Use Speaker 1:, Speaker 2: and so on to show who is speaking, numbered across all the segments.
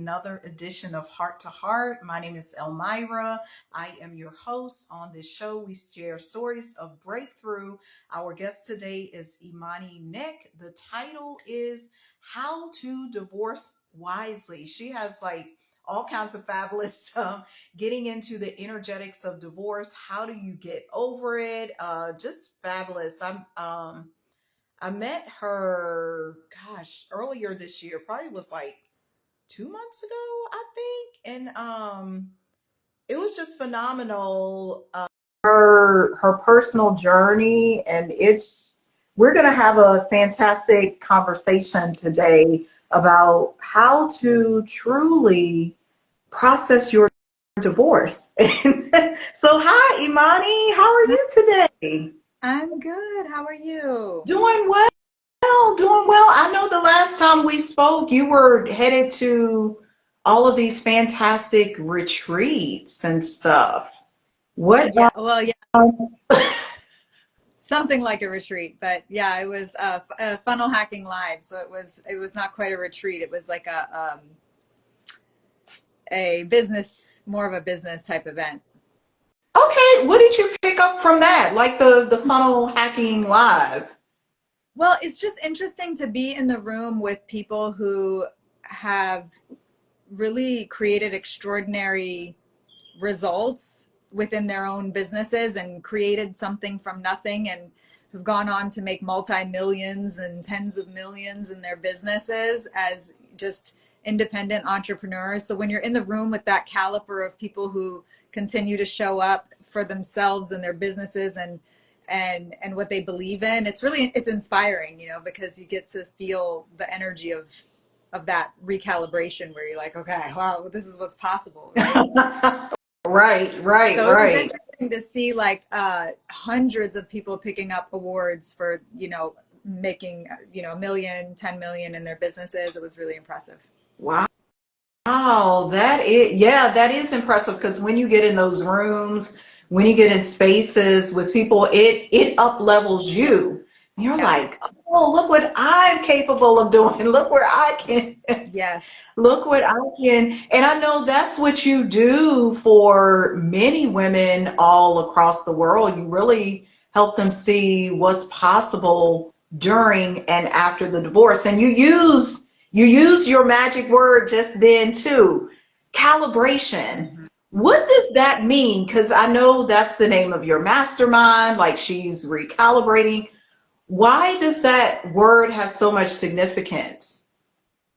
Speaker 1: another edition of Heart to Heart. My name is Elmira. I am your host on this show. We share stories of breakthrough. Our guest today is Imani Nic. The title is How to Divorce Wisely. She has all kinds of fabulous stuff getting into the energetics of divorce. How do you get over it? Just fabulous. I met her, earlier this year, probably was 2 months ago, I think. And it was just phenomenal. Her personal journey, and we're gonna have a fantastic conversation today about how to truly process your divorce. So hi Imani, how are you today?
Speaker 2: I'm good. How are you?
Speaker 1: Doing well, doing well. I know the last time we spoke, you were headed to all of these fantastic retreats and stuff. What?
Speaker 2: Yeah, well, yeah, something like a retreat, but yeah, it was a funnel hacking live, so it was not quite a retreat. It was like a business, more of a business type event.
Speaker 1: Okay, what did you pick up from that? Like the funnel hacking live?
Speaker 2: Well, it's just interesting to be in the room with people who have really created extraordinary results within their own businesses and created something from nothing and have gone on to make multi-millions and tens of millions in their businesses as just independent entrepreneurs. So when you're in the room with that caliber of people who continue to show up for themselves and their businesses and what they believe in, it's inspiring, because you get to feel the energy of that recalibration where you're like, okay, wow, this is what's possible, right?
Speaker 1: Right, right,
Speaker 2: So it was
Speaker 1: right.
Speaker 2: interesting to see hundreds of people picking up awards for, making, 1 million, 10 million in their businesses. It was really impressive.
Speaker 1: Wow. Wow, that is impressive because when you get in those rooms, when you get in spaces with people, it up levels you. And you're
Speaker 2: Yeah.
Speaker 1: like, oh, look what I'm capable of doing. Look where I can,
Speaker 2: Yes.
Speaker 1: look what I can. And I know that's what you do for many women all across the world. You really help them see what's possible during and after the divorce. And you use your magic word just then too, calibration.
Speaker 2: Mhm.
Speaker 1: What does that mean? Because I know that's the name of your mastermind, like she's recalibrating. Why does that word have so much significance?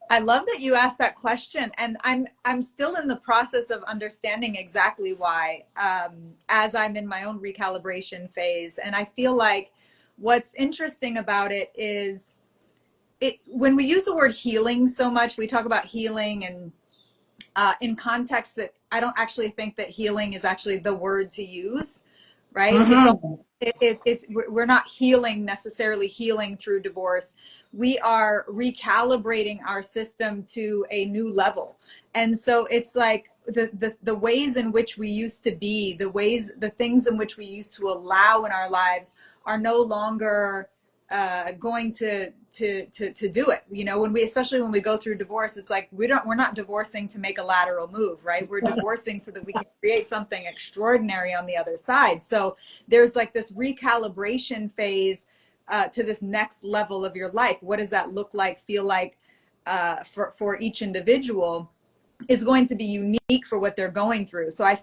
Speaker 2: I love that you asked that question, and I'm still in the process of understanding exactly why, as I'm in my own recalibration phase. And I feel like what's interesting about it is when we use the word healing so much, we talk about healing and in context that I don't actually think that healing is actually the word to use, right?
Speaker 1: Hmm.
Speaker 2: We're not healing, necessarily healing through divorce. We are recalibrating our system to a new level. And so it's like the ways in which we used to be, the things in which we used to allow in our lives are no longer going to do it. Especially when we go through divorce, it's like we're not divorcing to make a lateral move, right? We're divorcing so that we can create something extraordinary on the other side. So there's like this recalibration phase to this next level of your life. What does that look like, feel like, for each individual is going to be unique for what they're going through. So I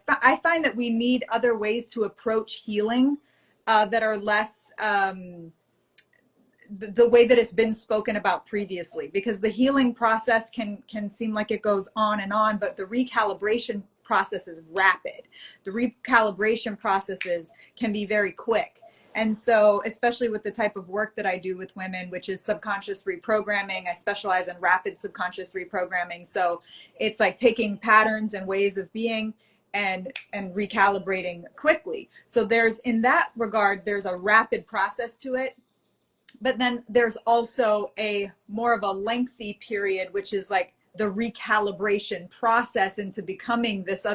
Speaker 2: find that we need other ways to approach healing that are less the way that it's been spoken about previously, because the healing process can seem like it goes on and on, but the recalibration process is rapid. The recalibration processes can be very quick. And so, especially with the type of work that I do with women, which is subconscious reprogramming, I specialize in rapid subconscious reprogramming. So it's like taking patterns and ways of being and recalibrating quickly. So in that regard, there's a rapid process to it. But then there's also a more of a lengthy period, which is like the recalibration process into becoming this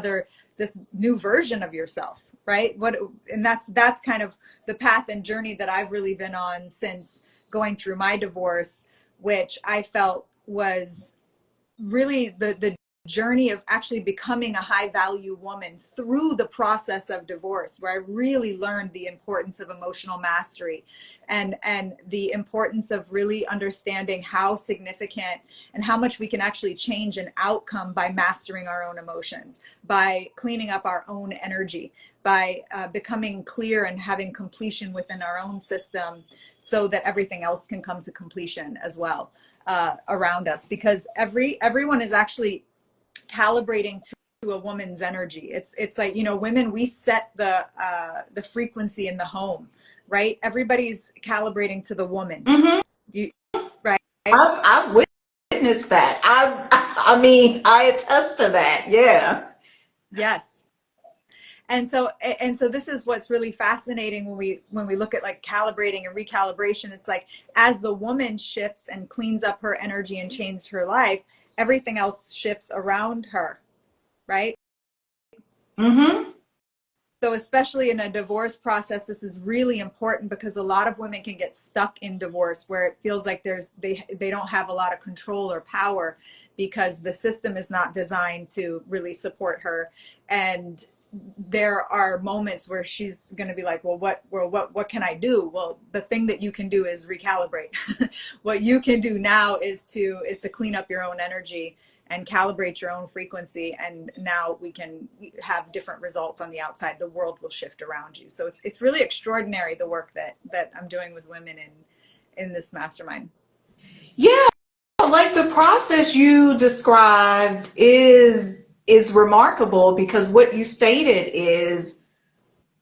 Speaker 2: new version of yourself, right? And that's kind of the path and journey that I've really been on since going through my divorce, which I felt was really the journey of actually becoming a high value woman through the process of divorce, where I really learned the importance of emotional mastery and the importance of really understanding how significant and how much we can actually change an outcome by mastering our own emotions, by cleaning up our own energy, by becoming clear and having completion within our own system, so that everything else can come to completion as well around us. Because everyone is actually calibrating to a woman's energy. It's like, you know, women, we set the frequency in the home, right? Everybody's calibrating to the woman.
Speaker 1: Mm-hmm.
Speaker 2: You, right?
Speaker 1: I've witnessed that. I mean, I attest to that. Yeah.
Speaker 2: Yes. And so this is what's really fascinating when we look at like calibrating and recalibration. It's like, as the woman shifts and cleans up her energy and changes her life, everything else shifts around her, right?
Speaker 1: Mm-hmm.
Speaker 2: So especially in a divorce process, this is really important, because a lot of women can get stuck in divorce where it feels like they don't have a lot of control or power, because the system is not designed to really support her. And there are moments where she's going to be like, what can I do? Well, the thing that you can do is recalibrate. What you can do now is to clean up your own energy and calibrate your own frequency, and now we can have different results on the outside. The world will shift around you. So it's really extraordinary, the work that I'm doing with women in this mastermind.
Speaker 1: Yeah, like the process you described is remarkable, because what you stated is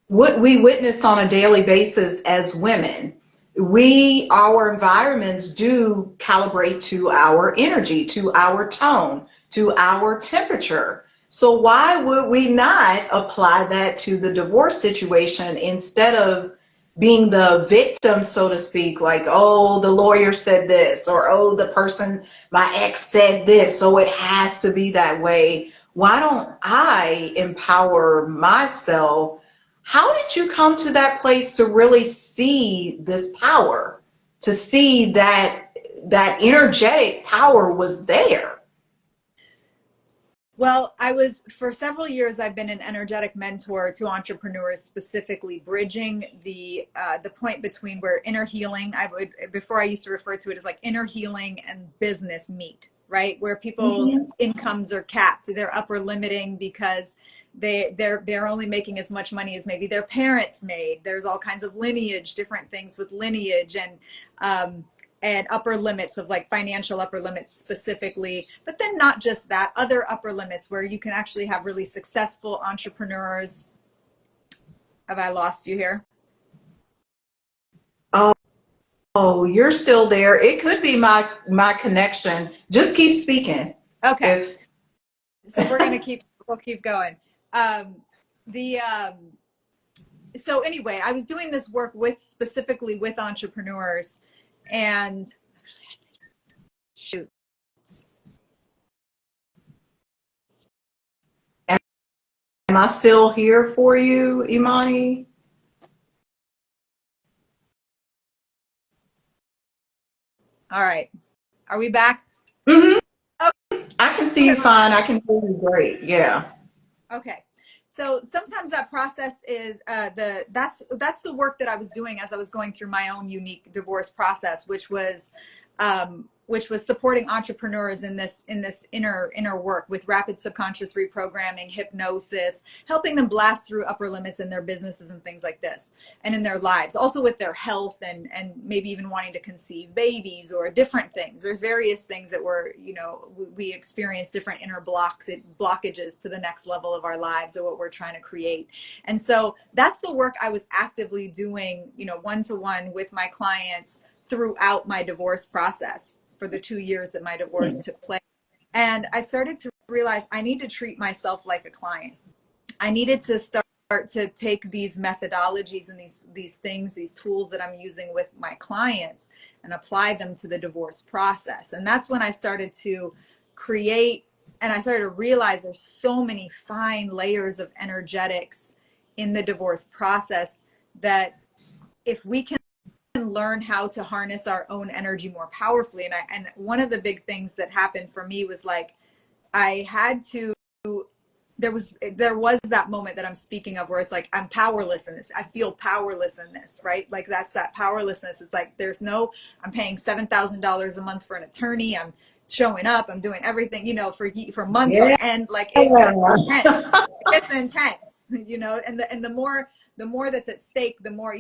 Speaker 1: what we witness on a daily basis as women. Our environments do calibrate to our energy, to our tone, to our temperature. So why would we not apply that to the divorce situation, instead of being the victim, so to speak, like, oh, the lawyer said this, or oh, the person, my ex said this, so it has to be that way. Why don't I empower myself? How did you come to that place to really see this power, to see that energetic power was there?
Speaker 2: Well, for several years, I've been an energetic mentor to entrepreneurs, specifically bridging the point between where inner healing, before I used to refer to it as like inner healing and business meet, right? Where people's
Speaker 1: Mhm.
Speaker 2: incomes are capped, they're upper limiting because they're only making as much money as maybe their parents made. There's all kinds of lineage, different things with lineage, um, and upper limits of like financial upper limits specifically, but then not just that, other upper limits where you can actually have really successful entrepreneurs. Have I lost you here?
Speaker 1: Oh, you're still there. It could be my connection. Just keep speaking.
Speaker 2: Okay,
Speaker 1: If
Speaker 2: so we'll keep going. um the So anyway, I was doing this work specifically with entrepreneurs, and shoot.
Speaker 1: am I still here for you, Imani?
Speaker 2: All right, are we back?
Speaker 1: Hmm.
Speaker 2: Oh,
Speaker 1: I can see
Speaker 2: okay,
Speaker 1: you fine. I can hear you great. Yeah.
Speaker 2: okay. So sometimes that process is that's the work that I was doing as I was going through my own unique divorce process, which was supporting entrepreneurs in this inner work with rapid subconscious reprogramming, hypnosis, helping them blast through upper limits in their businesses and things like this, and in their lives, also with their health, and maybe even wanting to conceive babies or different things. There's various things that we experience different inner blockages to the next level of our lives, or what we're trying to create. And so that's the work I was actively doing, one-to-one with my clients throughout my divorce process for the 2 years that my divorce took place. And I started to realize I need to treat myself like a client. I needed to start to take these methodologies and these things, these tools that I'm using with my clients, and apply them to the divorce process. And that's when I started to create, and I started to realize there's so many fine layers of energetics in the divorce process, that if we can learn how to harness our own energy more powerfully. And one of the big things that happened for me was like, I had to, there was that moment that I'm speaking of where it's like, I'm powerless in this. I feel powerless in this, right? Like that's that powerlessness. It's like, I'm paying $7,000 a month for an attorney. I'm showing up, I'm doing everything, for months on
Speaker 1: Yeah.
Speaker 2: end. Like it gets intense. It gets intense, and the more that's at stake, the more,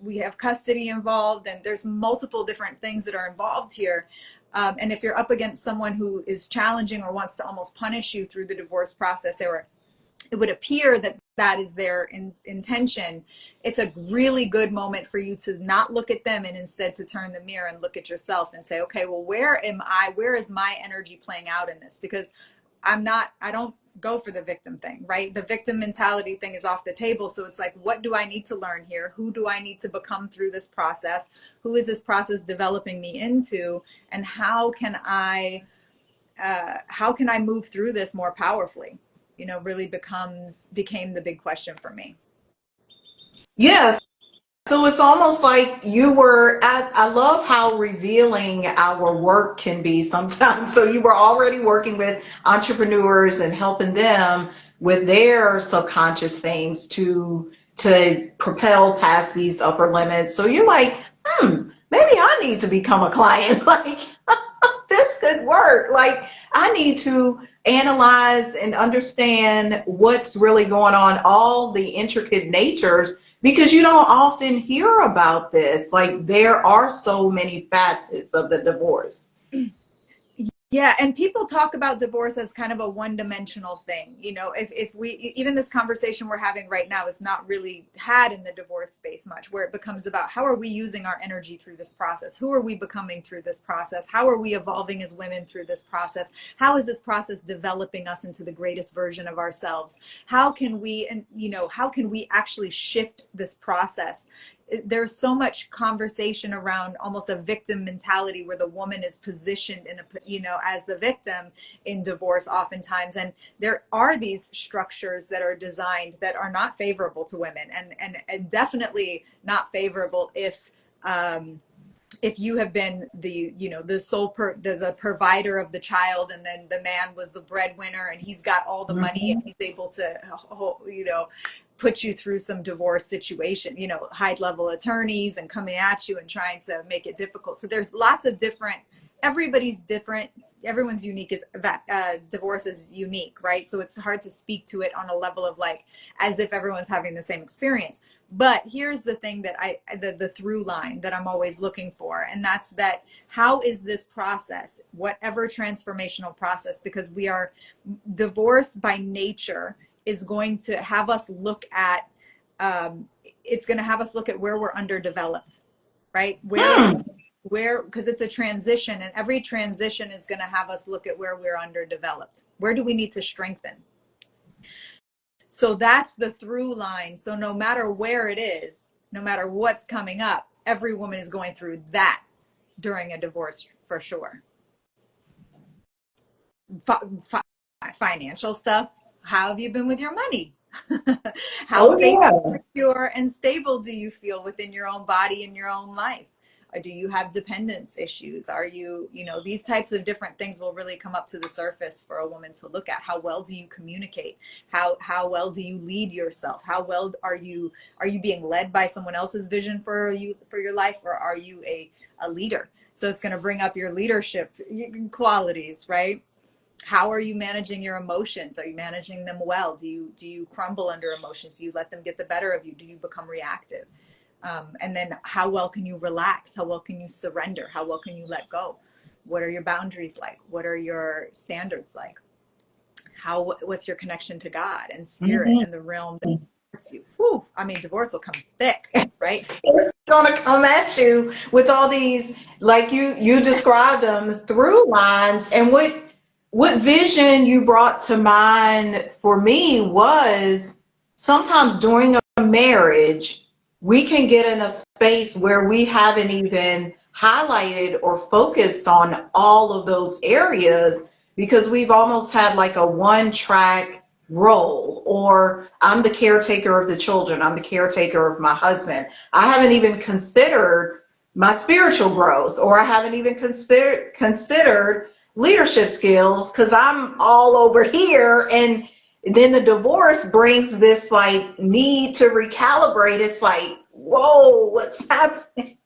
Speaker 2: we have custody involved, and there's multiple different things that are involved here. And if you're up against someone who is challenging or wants to almost punish you through the divorce process, or it would appear that that is their intention, it's a really good moment for you to not look at them and instead to turn the mirror and look at yourself and say, okay, well, where am I? Where is my energy playing out in this? Because I don't go for the victim thing, right? The victim mentality thing is off the table. So it's like, what do I need to learn here? Who do I need to become through this process? Who is this process developing me into? And how can I move through this more powerfully? Really became the big question for me.
Speaker 1: Yes. So it's almost like I love how revealing our work can be sometimes. So you were already working with entrepreneurs and helping them with their subconscious things to propel past these upper limits. So you're like, maybe I need to become a client. Like this could work. Like I need to analyze and understand what's really going on, all the intricate natures, because you don't often hear about this. Like there are so many facets of the divorce.
Speaker 2: Yeah, and people talk about divorce as kind of a one-dimensional thing. If we, even this conversation we're having right now is not really had in the divorce space much, where it becomes about how are we using our energy through this process? Who are we becoming through this process? How are we evolving as women through this process? How is this process developing us into the greatest version of ourselves? How can we, how can we actually shift this process? There's so much conversation around almost a victim mentality where the woman is positioned in as the victim in divorce oftentimes. And there are these structures that are designed that are not favorable to women, and definitely not favorable if you have been the the provider of the child, and then the man was the breadwinner and he's got all the money and he's able to put you through some divorce situation, high level attorneys and coming at you and trying to make it difficult. So there's lots of everybody's different, everyone's unique, is divorce is unique, right? So it's hard to speak to it on a level of like as if everyone's having the same experience. But here's the thing that the through line that I'm always looking for, and that's that how is this process, whatever transformational process, because divorce by nature is going to have us look at it's going to have us look at where we're underdeveloped, right? Where because it's a transition, and every transition is going to have us look at where we're underdeveloped. Where do we need to strengthen? So that's the through line. So no matter where it is, no matter what's coming up, every woman is going through that during a divorce for sure. Financial stuff. How have you been with your money? How safe, secure, and stable do you feel within your own body and your own life? Do you have dependence issues? Are you, these types of different things will really come up to the surface for a woman to look at. How well do you communicate? How well do you lead yourself? How well are you being led by someone else's vision for your life, or are you a leader? So it's going to bring up your leadership qualities, right? How are you managing your emotions? Are you managing them well? Do you crumble under emotions? Do you let them get the better of you? Do you become reactive? And then how well can you relax? How well can you surrender? How well can you let go? What are your boundaries like? What are your standards like? What's your connection to God and spirit and the realm that supports you? Whew, divorce will come thick, right?
Speaker 1: It's going to come at you with all these, like you described them, through lines. And what vision you brought to mind for me was sometimes during a marriage, we can get in a space where we haven't even highlighted or focused on all of those areas because we've almost had like a one-track role, or I'm the caretaker of the children, I'm the caretaker of my husband. I haven't even considered my spiritual growth, or I haven't even considered leadership skills because I'm all over here. And then the divorce brings this like need to recalibrate. It's like, whoa, what's happening?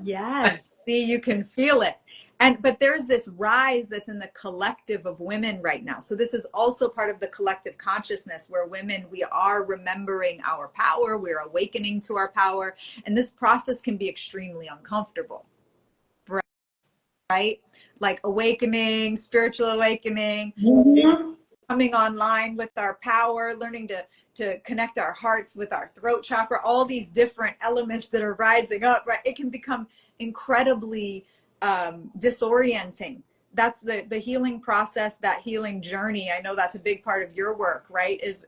Speaker 2: Yes. See, you can feel it. And but there's this rise that's in the collective of women right now. So this is also part of the collective consciousness where women, we are remembering our power, we're awakening to our power, and this process can be extremely uncomfortable, right? Like awakening, spiritual awakening,
Speaker 1: Mhm.
Speaker 2: coming online with our power, learning to connect our hearts with our throat chakra, all these different elements that are rising up, right? It can become incredibly disorienting. That's the healing process, that healing journey. I know that's a big part of your work, right? Is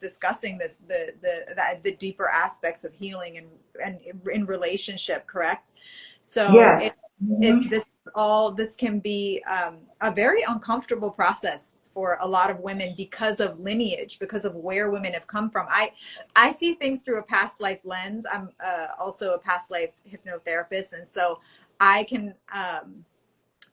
Speaker 2: discussing this, the deeper aspects of healing and in relationship, correct? So
Speaker 1: Yes.
Speaker 2: this all this can be a very uncomfortable process for a lot of women because of lineage, because of where women have come from. I see things through a past life lens. I'm also a past life hypnotherapist, and so I can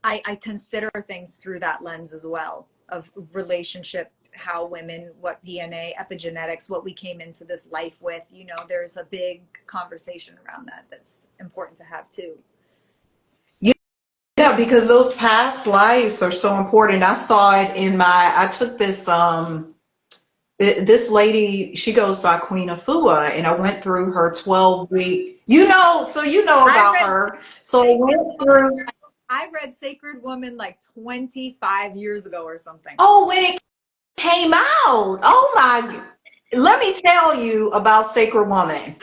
Speaker 2: I consider things through that lens as well, of relationship, how women, what DNA, epigenetics, what we came into this life with. You know, there's a big conversation around that that's important to have too.
Speaker 1: Yeah, because those past lives are so important. I saw it in I took this this lady, she goes by Queen Afua, and I went through her 12-week, so you know
Speaker 2: I
Speaker 1: about
Speaker 2: read
Speaker 1: her. So I
Speaker 2: Sacred
Speaker 1: went through,
Speaker 2: I read Sacred Woman like 25 years ago or something.
Speaker 1: oh, when it came out. Oh my, let me tell you about Sacred Woman.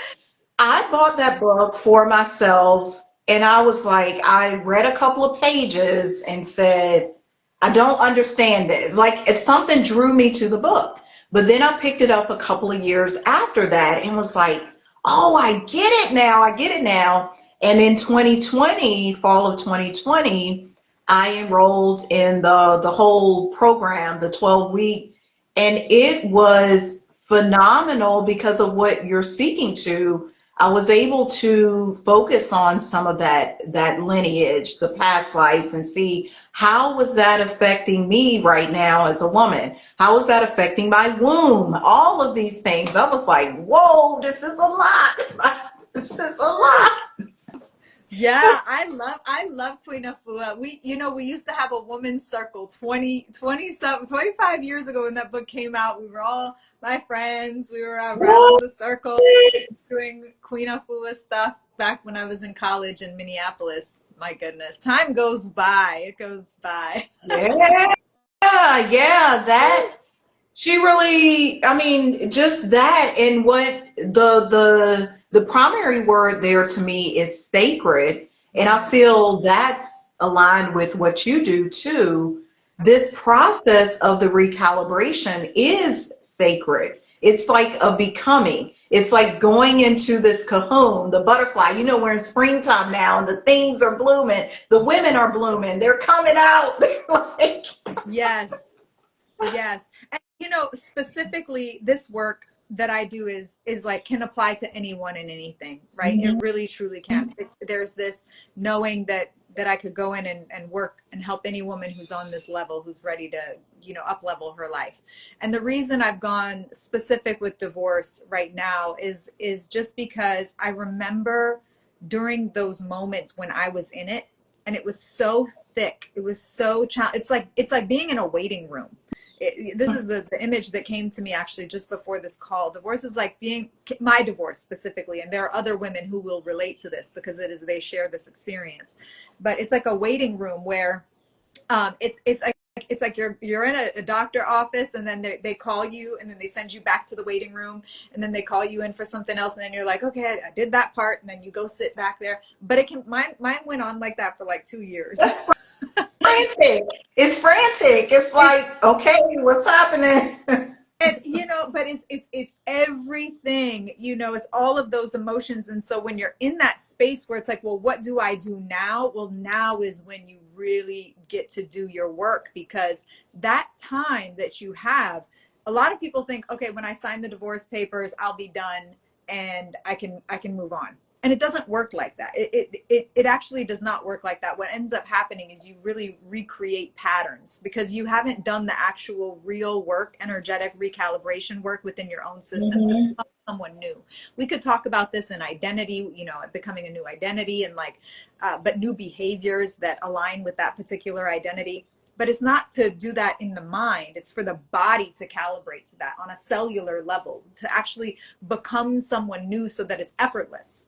Speaker 1: I bought that book for myself and I was like, I read a couple of pages and said, I don't understand this. Like, if something drew me to the book. But then I picked it up a couple of years after that and was like, oh, I get it now. I get it now. And in 2020, fall of 2020, I enrolled in the whole program, the 12-week, and it was phenomenal because of what you're speaking to. I was able to focus on some of that lineage, the past lives, and see how was that affecting me right now as a woman? How was that affecting my womb? All of these things. I was like, whoa, this is a lot. This is a lot.
Speaker 2: Yeah, I love Queen Afua. We used to have a women's circle 25 years ago when that book came out. We were all my friends. We were around
Speaker 1: What?
Speaker 2: the circle doing Queen Afua stuff back when I was in college in Minneapolis. My goodness, time goes by. It goes by.
Speaker 1: Yeah, yeah, that she really, I mean, just that, and what the primary word there to me is sacred, and I
Speaker 2: Mhm.
Speaker 1: feel that's aligned with what you do too. This process of the recalibration is sacred. It's like a becoming. It's like going into this cocoon, the butterfly. You know, we're in springtime now and the things are blooming. The women are blooming. They're coming out. They're like,
Speaker 2: Yes. Yes. And specifically this work that I do is like can apply to anyone and anything, right? It really truly can. There's this knowing that I could go in and work and help any woman who's on this level, who's ready to, up level her life. And the reason I've gone specific with divorce right now is just because I remember during those moments when I was in it, and it was so thick. It was so it's like being in a waiting room. This is the image that came to me actually just before this call. Divorce is like being my divorce specifically, and there are other women who will relate to this because they share this experience. But it's like a waiting room where it's like you're in a doctor office, and then they call you, and then they send you back to the waiting room, and then they call you in for something else, and then you're like, okay, I did that part, and then you go sit back there. But mine went on like that for like 2 years.
Speaker 1: frantic. It's frantic. It's
Speaker 2: It's
Speaker 1: like, okay, what's happening?
Speaker 2: and but it's everything, it's all of those emotions. And so when you're in that space where it's like, well, what do I do now? Well, now is when you really get to do your work, because that time that you have, a lot of people think, okay, when I sign the divorce papers, I'll be done and I can move on. And it doesn't work like that. It actually does not work like that. What ends up happening is you really recreate patterns because you haven't done the actual real work, energetic recalibration work within your own system to
Speaker 1: Mm-hmm.
Speaker 2: become someone new. We could talk about this in identity, you know, becoming a new identity and like, but new behaviors that align with that particular identity. But it's not to do that in the mind. It's for the body to calibrate to that on a cellular level, to actually become someone new so that it's effortless,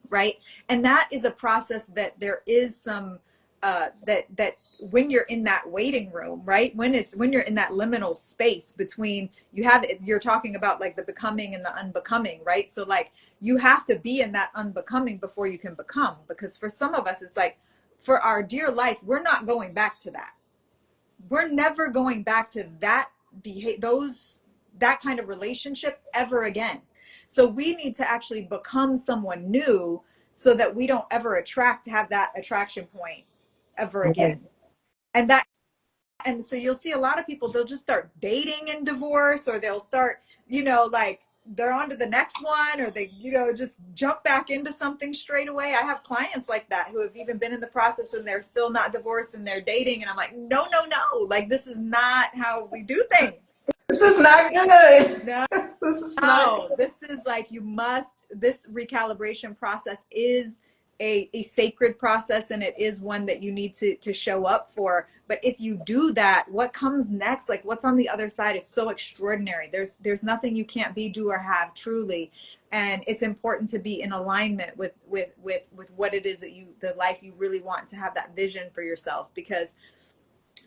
Speaker 2: right? And that is a process that there is some that when you're in that waiting room, right, when you're in that liminal space between, you're talking about like the becoming and the unbecoming, right? So like you have to be in that unbecoming before you can become, because for some of us it's like, for our dear life, we're not going back to that. We're never going back to that that kind of relationship ever again. So we need to actually become someone new so that we don't ever have that attraction point ever
Speaker 1: Right.
Speaker 2: again. And so you'll see a lot of people, they'll just start dating in divorce, or they'll start, you know, like they're on to the next one, or they, you know, just jump back into something straight away. I have clients like that who have even been in the process and they're still not divorced and they're dating. And I'm like, no, no, no. Like, this is not how we do things.
Speaker 1: This is not good.
Speaker 2: No.
Speaker 1: This is not
Speaker 2: No, this is like, this recalibration process is a sacred process, and it is one that you need to show up for. But if you do that, what comes next, like what's on the other side, is so extraordinary. There's nothing you can't be, do, or have, truly. And it's important to be in alignment with what it is that the life you really want, to have that vision for yourself, because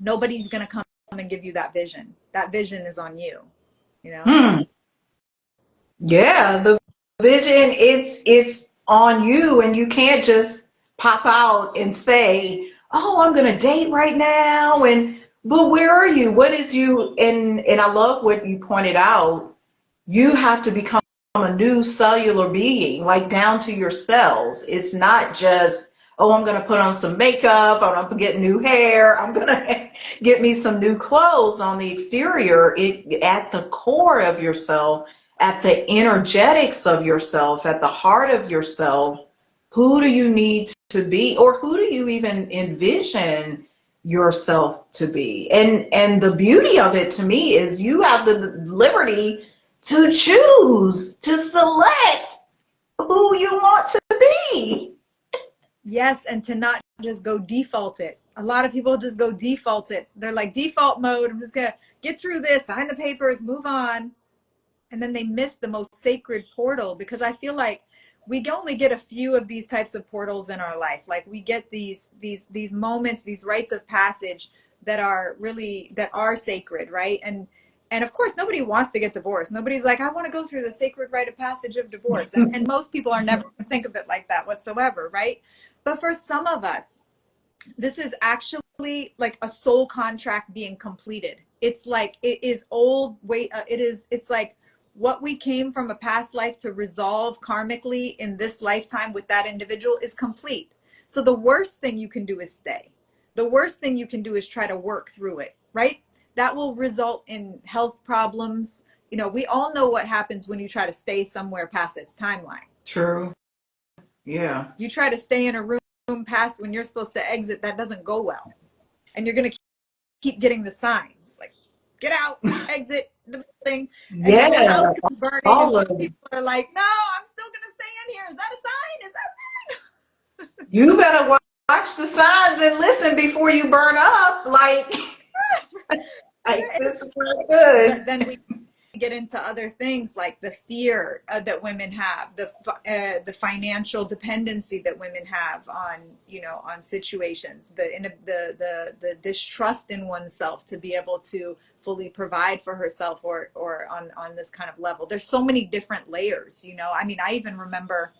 Speaker 2: nobody's going to come and give you that vision. That vision is on you, you know?
Speaker 1: good. Yeah, the vision, it's on you, and you can't just pop out and say, "Oh, I'm gonna date right now." And but where are you? What is you? And I love what you pointed out. You have to become a new cellular being, like down to your cells. It's not just, "Oh, I'm gonna put on some makeup, or I'm gonna get new hair, I'm gonna get me some new clothes on the exterior." It at the core of yourself, at the energetics of yourself, at the heart of yourself, who do you need to be, or who do you even envision yourself to be? And the beauty of it to me is you have the liberty to choose, to select who you want to be.
Speaker 2: Yes, and to not just go default it. A lot of people just go default it. They're like, default mode, I'm just gonna get through this, sign the papers, move on. And then they miss the most sacred portal, because I feel like we only get a few of these types of portals in our life. Like we get these moments, these rites of passage that are sacred, right? And of course, nobody wants to get divorced. Nobody's like, I want to go through the sacred rite of passage of divorce. And most people are never going to think of it like that whatsoever, right? But for some of us, this is actually like a soul contract being completed. It's like, it is old weight. It's like what we came from a past life to resolve karmically in this lifetime with that individual is complete. So the worst thing you can do is stay. The worst thing you can do is try to work through it, right? That will result in health problems. You know, we all know what happens when you try to stay somewhere past its timeline.
Speaker 1: True. Yeah.
Speaker 2: You try to stay in a room past when you're supposed to exit, that doesn't go well. And you're going to keep getting the signs like, get out, exit the thing. And then the
Speaker 1: Yeah.
Speaker 2: house could be burning, and
Speaker 1: All
Speaker 2: some
Speaker 1: of it.
Speaker 2: people are like, no, I'm still going to stay in here. Is that a sign? Is that?
Speaker 1: You better watch the signs and listen before you burn up. Like this is not
Speaker 2: But
Speaker 1: good.
Speaker 2: then we get into other things like the fear that women have, the financial dependency that women have on, you know, on situations, the distrust in oneself to be able to fully provide for herself, or on this kind of level. There's so many different layers, you know. I mean, I even remember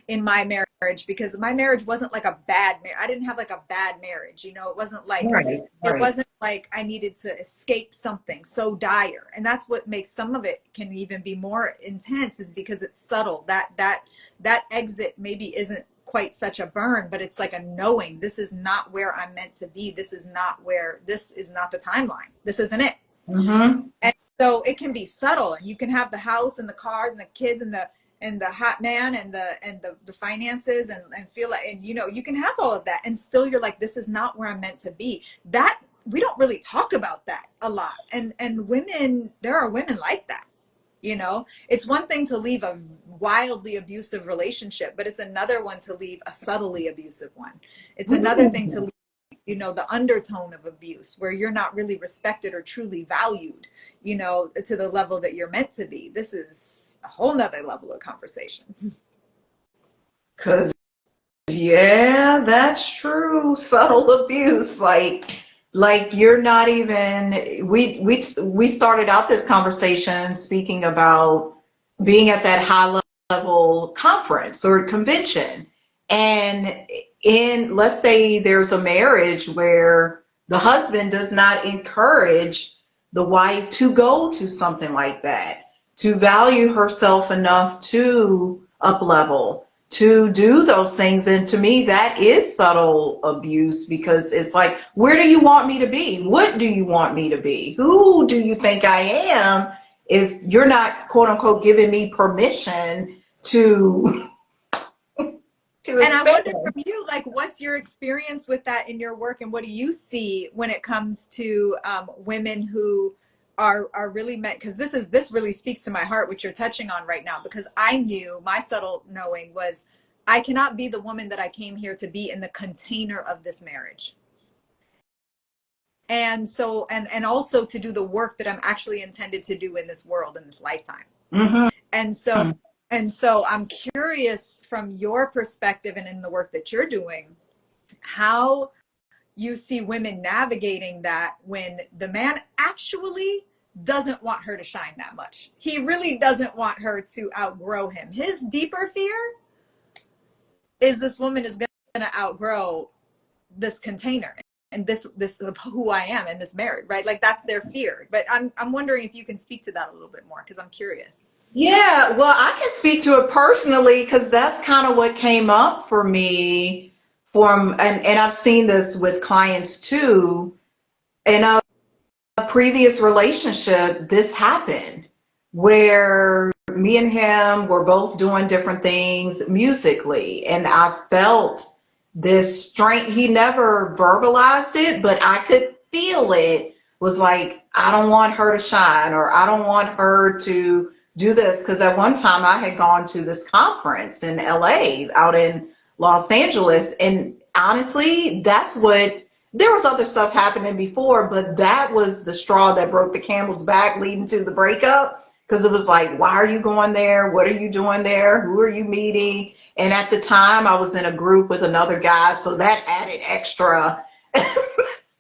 Speaker 2: in my marriage, because my marriage wasn't like a bad marriage. I didn't have like a bad marriage, you know.
Speaker 1: Right.
Speaker 2: It
Speaker 1: Right.
Speaker 2: wasn't like I needed to escape something so dire. And that's what makes some of it can even be more intense, is because it's subtle. That exit maybe isn't quite such a burn, but it's like a knowing, this is not where I'm meant to be. This is not the timeline. This isn't it.
Speaker 1: Mm-hmm.
Speaker 2: And so it can be subtle, and you can have the house and the cars and the kids and and the hot man and the finances and feel like, and you can have all of that and still you're like, this is not where I'm meant to be. That we don't really talk about that a lot. And women, there are women like that. It's one thing to leave a wildly abusive relationship, but it's another one to leave a subtly abusive one. It's another thing to leave, the undertone of abuse where you're not really respected or truly valued, to the level that you're meant to be. This is a whole nother level of conversation.
Speaker 1: Because, yeah, that's true. Subtle abuse. Like you're not even, we started out this conversation speaking about being at that high level conference or convention. And let's say there's a marriage where the husband does not encourage the wife to go to something like that, to value herself enough to up level, to do those things. And to me, that is subtle abuse, because it's like, where do you want me to be? What do you want me to be? Who do you think I am if you're not, quote unquote, giving me permission to
Speaker 2: And I wonder
Speaker 1: expand?
Speaker 2: from you, like, what's your experience with that in your work, and what do you see when it comes to women who are really meant? Because this really speaks to my heart, which you're touching on right now. Because I knew, my subtle knowing was, I cannot be the woman that I came here to be in the container of this marriage. And so, and also to do the work that I'm actually intended to do in this world, in this lifetime.
Speaker 1: Mm-hmm.
Speaker 2: And so I'm curious from your perspective and in the work that you're doing, how you see women navigating that when the man actually doesn't want her to shine that much. He really doesn't want her to outgrow him. His deeper fear is this woman is going to outgrow this container and this of who I am in this marriage, right? Like, that's their fear. But I'm wondering if you can speak to that a little bit more, because I'm curious.
Speaker 1: Yeah, well, I can speak to it personally because that's kind of what came up for me and I've seen this with clients too. In a previous relationship, this happened where me and him were both doing different things musically, and I felt this strength. He never verbalized it, but I could feel it. Was like, I don't want her to shine, or I don't want her to do this. Because at one time I had gone to this conference in LA, out in Los Angeles, and honestly, there was other stuff happening before, but that was the straw that broke the camel's back, leading to the breakup. Because it was like, why are you going there? What are you doing there? Who are you meeting? And at the time, I was in a group with another guy, so that added extra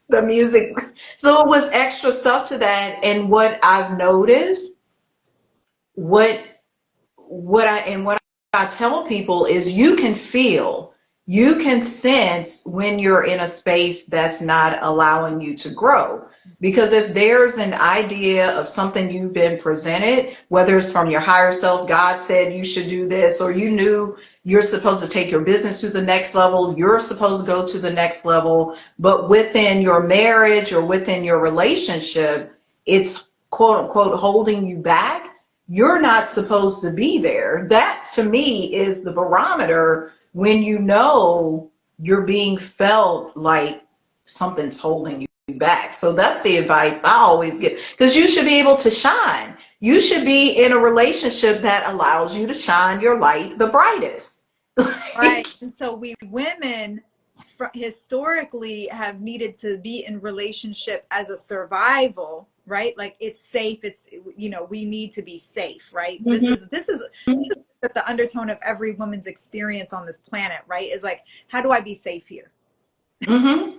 Speaker 1: the music. So it was extra stuff to that. And what I've noticed, what what I tell people is, you can sense when you're in a space that's not allowing you to grow. Because if there's an idea of something you've been presented, whether it's from your higher self, God said you should do this, or you knew you're supposed to take your business to the next level, you're supposed to go to the next level, but within your marriage or within your relationship, it's quote unquote holding you back, you're not supposed to be there. That to me is the barometer when you know you're being felt like something's holding you back. So that's the advice I always give, because you should be able to shine. You should be in a relationship that allows you to shine your light the brightest.
Speaker 2: Right. And so we women historically have needed to be in relationship as a survival, right? Like, it's safe. It's, we need to be safe, right?
Speaker 1: Mm-hmm.
Speaker 2: This is the undertone of every woman's experience on this planet, right? Is like, how do I be safe here?
Speaker 1: Mm-hmm.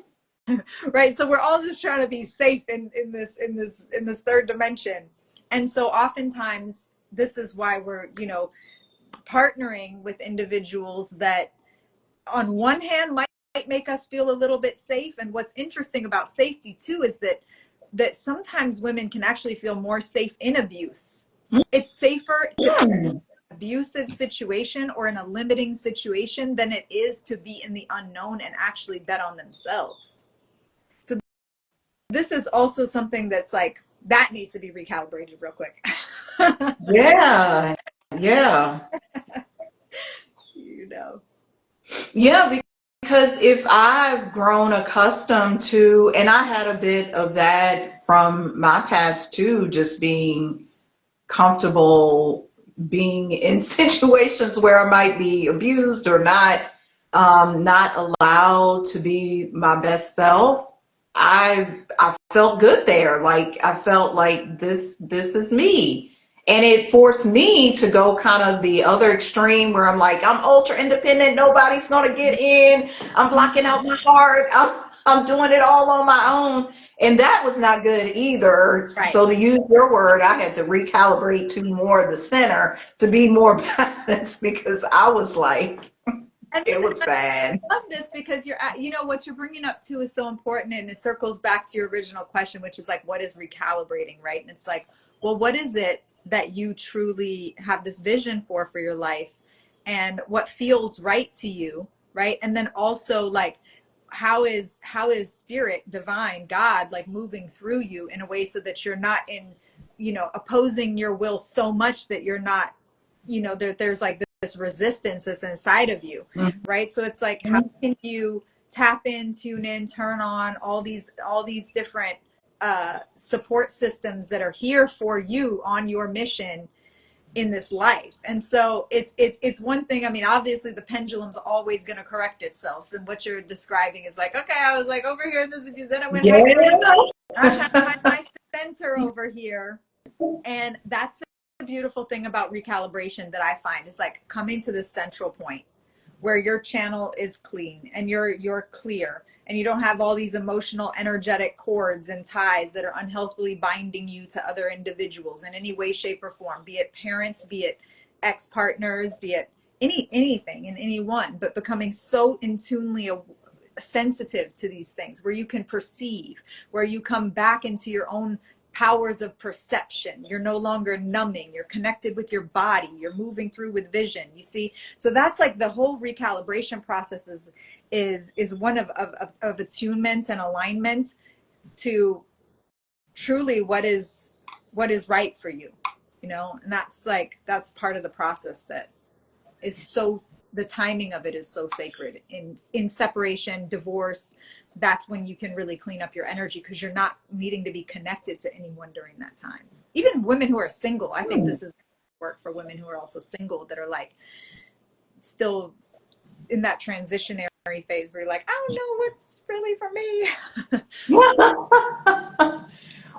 Speaker 2: Right. So we're all just trying to be safe in this third dimension. And so oftentimes this is why we're, partnering with individuals that on one hand might make us feel a little bit safe. And what's interesting about safety too is that sometimes women can actually feel more safe in abuse. It's safer to be in an abusive situation or in a limiting situation than it is to be in the unknown and actually bet on themselves. So this is also something that's like, that needs to be recalibrated real quick.
Speaker 1: Yeah. Yeah.
Speaker 2: You know.
Speaker 1: Yeah, because if I've grown accustomed to, and I had a bit of that from my past too, just being comfortable being in situations where I might be abused or not allowed to be my best self. I felt good there. Like I felt like this is me. And it forced me to go kind of the other extreme where I'm like, I'm ultra independent, nobody's gonna get in, I'm blocking out my heart, I'm doing it all on my own. And that was not good either.
Speaker 2: Right.
Speaker 1: So to use your word, I had to recalibrate to more the center to be more balanced because I was like,
Speaker 2: And
Speaker 1: it
Speaker 2: this is,
Speaker 1: was bad.
Speaker 2: love this because you know, what you're bringing up too is so important, and it circles back to your original question, which is like, what is recalibrating, right? And it's like, well, what is it that you truly have this vision for your life, and what feels right to you, right? And then also like, how is spirit, divine, God, like moving through you in a way so that you're not in, you know, opposing your will so much that you're not, you know, there's like this resistance that's inside of you, right? So it's like, how can you tap in, tune in, turn on all these different support systems that are here for you on your mission in this life? And so it's one thing. I mean, obviously the pendulum's always going to correct itself, and what you're describing is like, okay, I was like over here in this abuse, then I went
Speaker 1: Yeah.
Speaker 2: back over to the, I'm trying to find my center over here. And that's the beautiful thing about recalibration that I find is like coming to this central point where your channel is clean and you're clear, and you don't have all these emotional energetic cords and ties that are unhealthily binding you to other individuals in any way, shape, or form, be it parents, be it ex-partners, be it anything and anyone, but becoming so intunely sensitive to these things where you can perceive, where you come back into your own powers of perception. You're no longer numbing, you're connected with your body, you're moving through with vision, you see. So that's like the whole recalibration process is one of attunement and alignment to truly what is right for you, you know. And that's like, that's part of the process that is so, the timing of it is so sacred in separation, divorce. That's when you can really clean up your energy, because you're not needing to be connected to anyone during that time. Even women who are single, I think this is work for women who are also single, that are like still in that transitionary phase where you're like, I don't know what's really for me.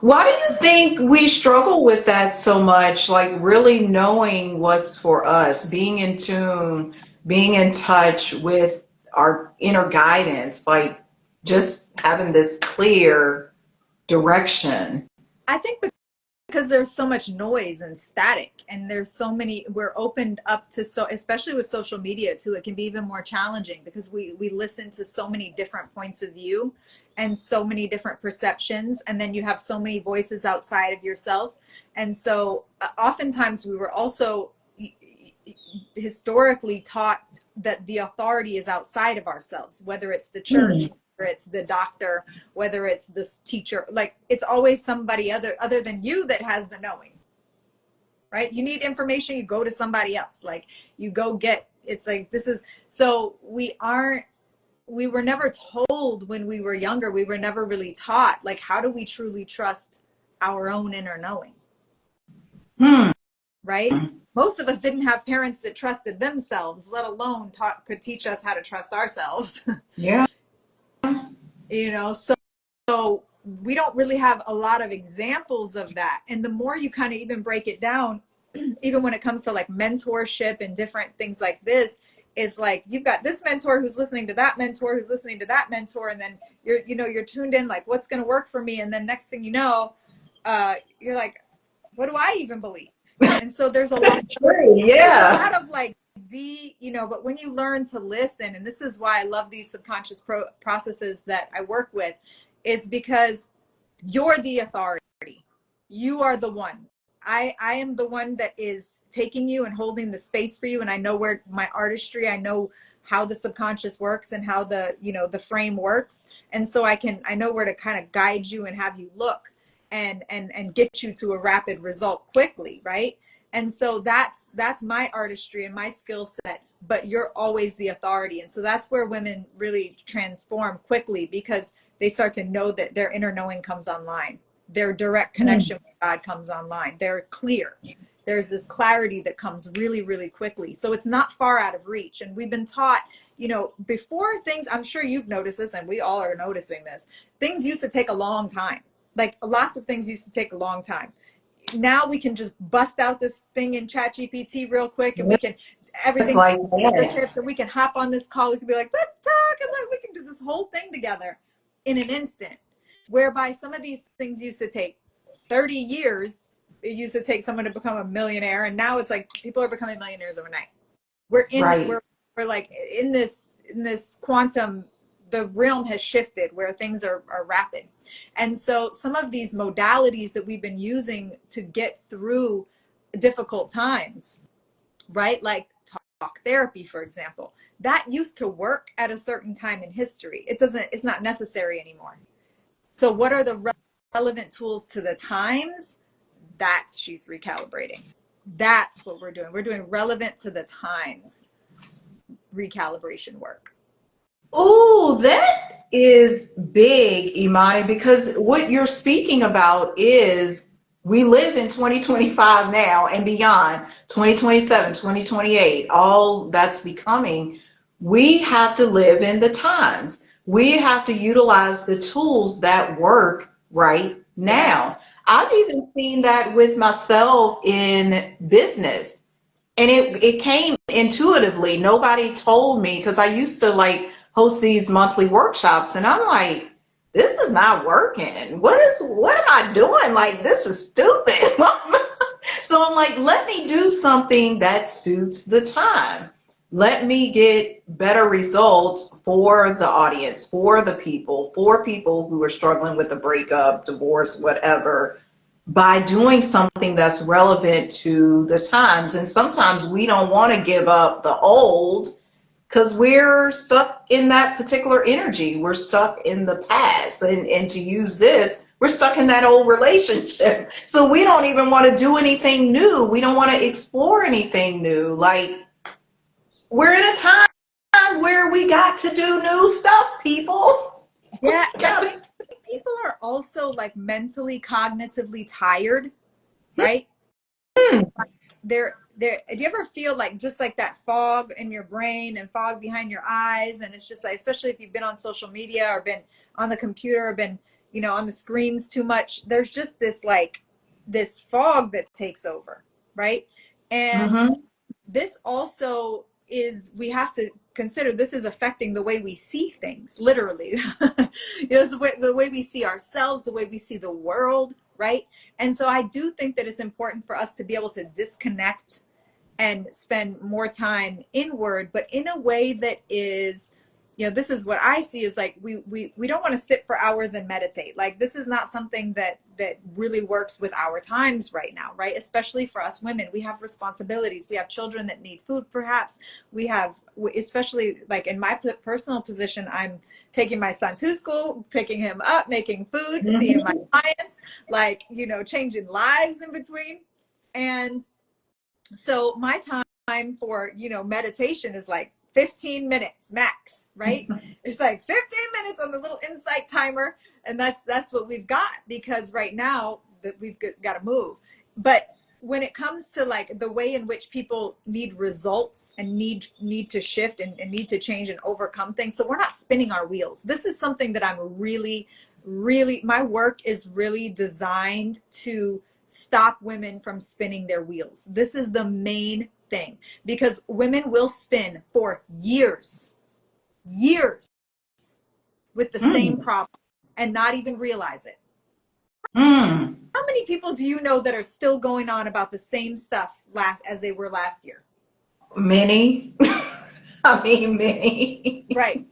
Speaker 1: Why do you think we struggle with that so much? Like really knowing what's for us, being in tune, being in touch with our inner guidance, like just having this clear direction.
Speaker 2: I think because there's so much noise and static, and there's so many, we're opened up to, so especially with social media too, it can be even more challenging because we listen to so many different points of view and so many different perceptions, and then you have so many voices outside of yourself. And so oftentimes we were also historically taught that the authority is outside of ourselves, whether it's the church, whether it's the doctor, whether it's this teacher. Like, it's always somebody other than you that has the knowing, right? You need information, you go to somebody else. Like, you go get, it's like, this is, so we were never told when we were younger, we were never really taught, like, how do we truly trust our own inner knowing? Right? Most of us didn't have parents that trusted themselves, let alone could teach us how to trust ourselves.
Speaker 1: Yeah.
Speaker 2: You know, so we don't really have a lot of examples of that. And the more you kind of even break it down, even when it comes to like mentorship and different things like this, is like, you've got this mentor who's listening to that mentor who's listening to that mentor, and then you're tuned in, like, what's going to work for me? And then next thing you know, you're like, what do I even believe? And so there's a lot
Speaker 1: True. Yeah.
Speaker 2: of like but when you learn to listen, and this is why I love these subconscious processes that I work with, is because you're the authority. You are the one. I am the one that is taking you and holding the space for you. And I know where my artistry, I know how the subconscious works and how the frame works. And so I know where to kind of guide you and have you look and get you to a rapid result quickly, right? And so that's my artistry and my skill set, but you're always the authority. And so that's where women really transform quickly, because they start to know that their inner knowing comes online. Their direct connection with God comes online. They're clear. There's this clarity that comes really, really quickly. So it's not far out of reach. And we've been taught, you know, before things, I'm sure you've noticed this, and we all are noticing this, things used to take a long time. Like lots of things used to take a long time. Now we can just bust out this thing in ChatGPT real quick, and we can,
Speaker 1: It's
Speaker 2: everything's
Speaker 1: like that.
Speaker 2: fingertips, and we can hop on this call. We can be like, let's talk, and like, we can do this whole thing together in an instant. Whereby some of these things used to take 30 years. It used to take someone to become a millionaire, and now it's like people are becoming millionaires overnight. We're in,
Speaker 1: Right.
Speaker 2: we're like in this quantum, the realm has shifted where things are rapid. And so some of these modalities that we've been using to get through difficult times, right? Like talk therapy, for example, that used to work at a certain time in history. It's not necessary anymore. So what are the relevant tools to the times? That's she's recalibrating. That's what we're doing. We're doing relevant to the times recalibration work.
Speaker 1: Oh, that is big, Imani, because what you're speaking about is we live in 2025 now and beyond, 2027, 2028, all that's becoming. We have to live in the times. We have to utilize the tools that work right
Speaker 2: Yes.
Speaker 1: now. I've even seen that with myself in business. And it came intuitively. Nobody told me, because I used to like host these monthly workshops, and I'm like, this is not working. What am I doing? Like, this is stupid. So I'm like, let me do something that suits the time. Let me get better results for the audience, for people who are struggling with a breakup, divorce, whatever, by doing something that's relevant to the times. And sometimes we don't want to give up the old because we're stuck in that particular energy. We're stuck in the past. And to use this, we're stuck in that old relationship. So we don't even want to do anything new. We don't want to explore anything new. Like, we're in a time where we got to do new stuff, people.
Speaker 2: Yeah, I
Speaker 1: Got
Speaker 2: think people are also like mentally, cognitively tired,
Speaker 1: it.
Speaker 2: right? They're do you ever feel like just like that fog in your brain and fog behind your eyes? And it's just like, especially if you've been on social media or been on the computer or been, you know, on the screens too much, there's just this like this fog that takes over, right? And
Speaker 1: Mm-hmm.
Speaker 2: this also is, we have to consider this is affecting the way we see things, literally. You know, the way we see ourselves, the way we see the world, right? And so I do think that it's important for us to be able to disconnect and spend more time inward, but in a way that is, you know, this is what I see is like we don't want to sit for hours and meditate. Like this is not something that really works with our times right now, right? Especially for us women, we have responsibilities. We have children that need food, perhaps. We have, especially like in my personal position, I'm taking my son to school, picking him up, making food, seeing my
Speaker 1: Mm-hmm.
Speaker 2: clients, like, you know, changing lives in between. And so my time for, you know, meditation is like 15 minutes max, right? It's like 15 minutes on the little insight timer. And that's what we've got, because right now that we've got to move. But when it comes to like the way in which people need results and need to shift and need to change and overcome things, so we're not spinning our wheels. This is something that I'm really, my work is really designed to stop women from spinning their wheels. This is the main thing, because women will spin for years with the same
Speaker 1: Mm.
Speaker 2: problem and not even realize it.
Speaker 1: Mm.
Speaker 2: How many people do you know that are still going on about the same stuff as they were last year?
Speaker 1: Many. I mean, many.
Speaker 2: Right.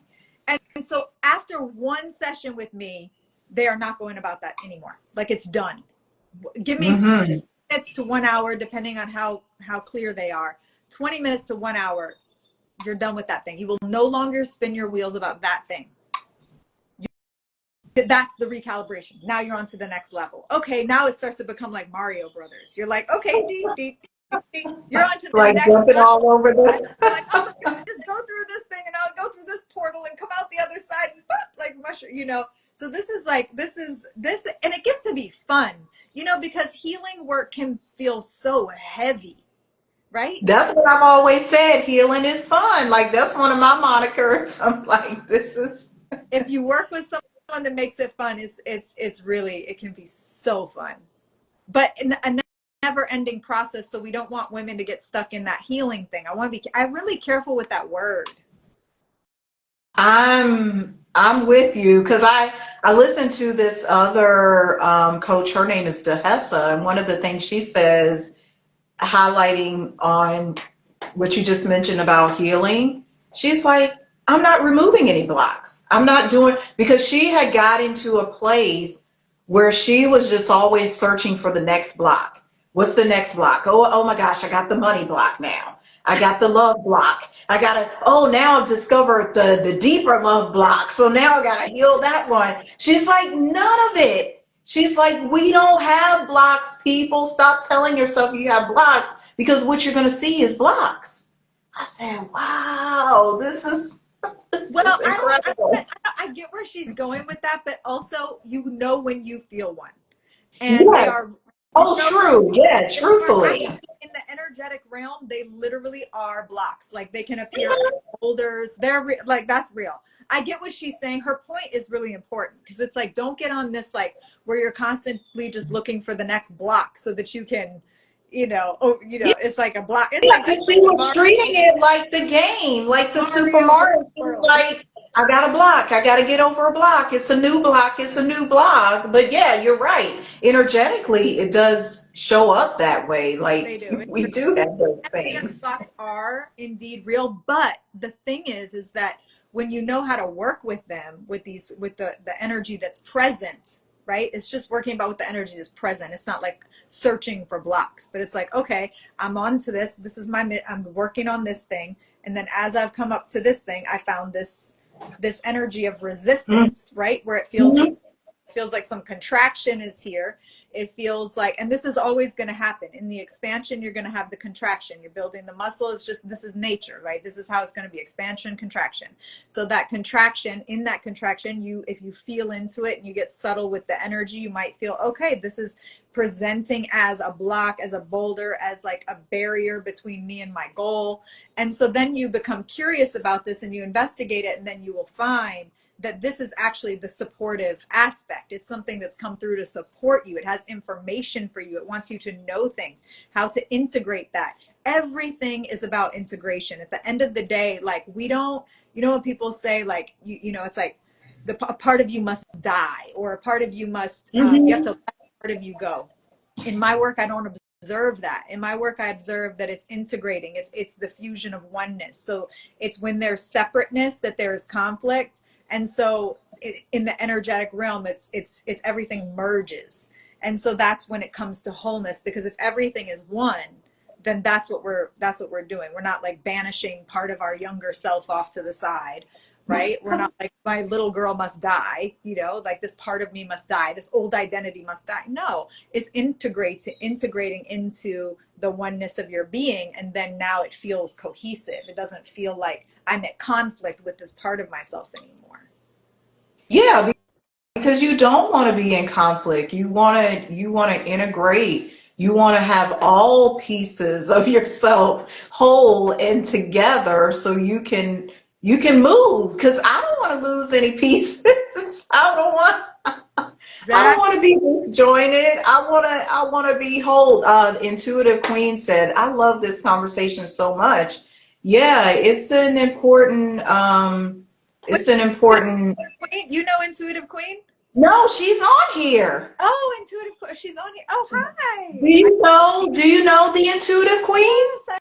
Speaker 2: And so after one session with me, they are not going about that anymore. Like it's done. Give me
Speaker 1: Mm-hmm.
Speaker 2: minutes to 1 hour, depending on how clear they are. 20 minutes to 1 hour, you're done with that thing. You will no longer spin your wheels about that thing. That's the recalibration. Now you're on to the next level. Okay, now it starts to become like Mario Brothers. You're like, okay, deep. You're on to the
Speaker 1: Like
Speaker 2: next
Speaker 1: jumping
Speaker 2: level.
Speaker 1: all over
Speaker 2: Right?
Speaker 1: the.
Speaker 2: You're like, oh my God, just go through this thing and I'll go through this portal and come out the other side and pop, like mushroom, So this is like, this, and it gets to be fun, because healing work can feel so heavy, right?
Speaker 1: That's what I've always said. Healing is fun. Like that's one of my monikers. I'm like, this is.
Speaker 2: If you work with someone that makes it fun, it's really, it can be so fun. But a never ending process. So we don't want women to get stuck in that healing thing. I'm really careful with that word.
Speaker 1: I'm with you because I listened to this other coach. Her name is Dehesa, and one of the things she says, highlighting on what you just mentioned about healing, she's like, I'm not removing any blocks. I'm not doing because she had got into a place where she was just always searching for the next block. What's the next block? Oh my gosh, I got the money block now. I got the love block. Now I've discovered the deeper love block. So now I gotta heal that one. She's like, none of it. She's like, we don't have blocks, people. Stop telling yourself you have blocks because what you're gonna see is blocks. I said, wow, this
Speaker 2: Well,
Speaker 1: is incredible.
Speaker 2: I get where she's going with that, but also when you feel one, and they
Speaker 1: Yes.
Speaker 2: are,
Speaker 1: Oh, true. Yeah,
Speaker 2: they are actually
Speaker 1: truthfully.
Speaker 2: in the energetic realm. They literally are blocks. Like they can appear as boulders. Like that's real. I get what she's saying. Her point is really important because it's like don't get on this like where you're constantly just looking for the next block so that you can, it's like a block. It's
Speaker 1: Yeah,
Speaker 2: like that's
Speaker 1: because she
Speaker 2: like the
Speaker 1: was treating it like the game, like the Super
Speaker 2: Mario
Speaker 1: Mario. She was
Speaker 2: world.
Speaker 1: like, I got a block. I got to get over a block. It's a new block. It's a new block. But yeah, you're right. Energetically, it does show up that way.
Speaker 2: They
Speaker 1: Like
Speaker 2: do.
Speaker 1: we do have those
Speaker 2: Energetic
Speaker 1: things.
Speaker 2: blocks are indeed real, but the thing is that when you know how to work with them, with the energy that's present, right? It's just working about with the energy that's present. It's not like searching for blocks, but it's like, okay, I'm on to this. This is I'm working on this thing. And then as I've come up to this thing, I found this energy of resistance, right? Where it
Speaker 1: Mm-hmm.
Speaker 2: feels like some contraction is here. It feels like, and this is always going to happen in the expansion. You're going to have the contraction. You're building the muscle. It's just, this is nature, right? This is how it's going to be: expansion, contraction. So that contraction, in that contraction, if you feel into it and you get subtle with the energy, you might feel, okay, this is presenting as a block, as a boulder, as like a barrier between me and my goal. And so then you become curious about this and you investigate it, and then you will find that this is actually the supportive aspect. It's something that's come through to support you. It has information for you. It wants you to know things, how to integrate that. Everything is about integration. At the end of the day, like we don't, when people say like, it's like a part of you must die, or a part of you must, you have to
Speaker 1: Mm-hmm.
Speaker 2: let a part of you go. In my work, I don't observe that. In my work, I observe that it's integrating. It's the fusion of oneness. So it's when there's separateness that there is conflict. And so in the energetic realm, it's everything merges. And so that's when it comes to wholeness, because if everything is one, then that's what we're doing. We're not like banishing part of our younger self off to the side, right? We're not like, my little girl must die, like this part of me must die, this old identity must die. No, it's integrating into the oneness of your being, and then now it feels cohesive. It doesn't feel like I'm at conflict with this part of myself anymore.
Speaker 1: Yeah, because you don't want to be in conflict. You want to integrate. You want to have all pieces of yourself whole and together so you can move because I don't want to lose any pieces. I don't want to be disjointed. I want to be whole. Intuitive Queen said, "I love this conversation so much." Yeah,
Speaker 2: Wait,
Speaker 1: it's an
Speaker 2: Intuitive
Speaker 1: important.
Speaker 2: Queen, you know Intuitive Queen?
Speaker 1: No, she's on here.
Speaker 2: Oh, Intuitive Queen, she's on here. Oh,
Speaker 1: Do
Speaker 2: hi.
Speaker 1: you know? Do you know the Intuitive Queen?
Speaker 2: Yes,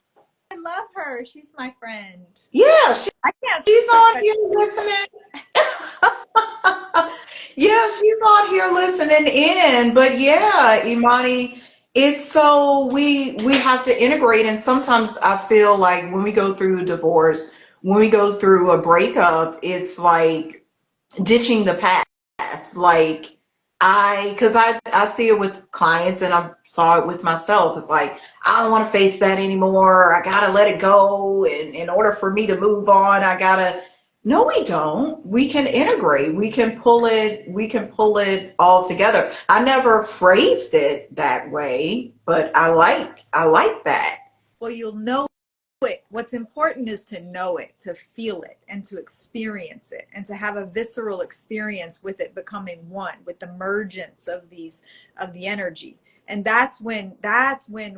Speaker 2: I love her. She's my friend.
Speaker 1: Yeah,
Speaker 2: I can't
Speaker 1: she's
Speaker 2: say
Speaker 1: on
Speaker 2: that.
Speaker 1: here listening. Yeah, she's on here listening in. But yeah, Imani, it's so we have to integrate. And sometimes I feel like when we go through a divorce, when we go through a breakup, it's like ditching the past. Like Because I see it with clients and I saw it with myself. It's like, I don't want to face that anymore. I got to let it go. And in order for me to move on, I got to, no, we don't. We can integrate. We can pull it all together. I never phrased it that way, but I like that.
Speaker 2: Well, you'll know it. What's important is to know it, to feel it, and to experience it, and to have a visceral experience with it becoming one, with the mergence of these, of the energy. And that's when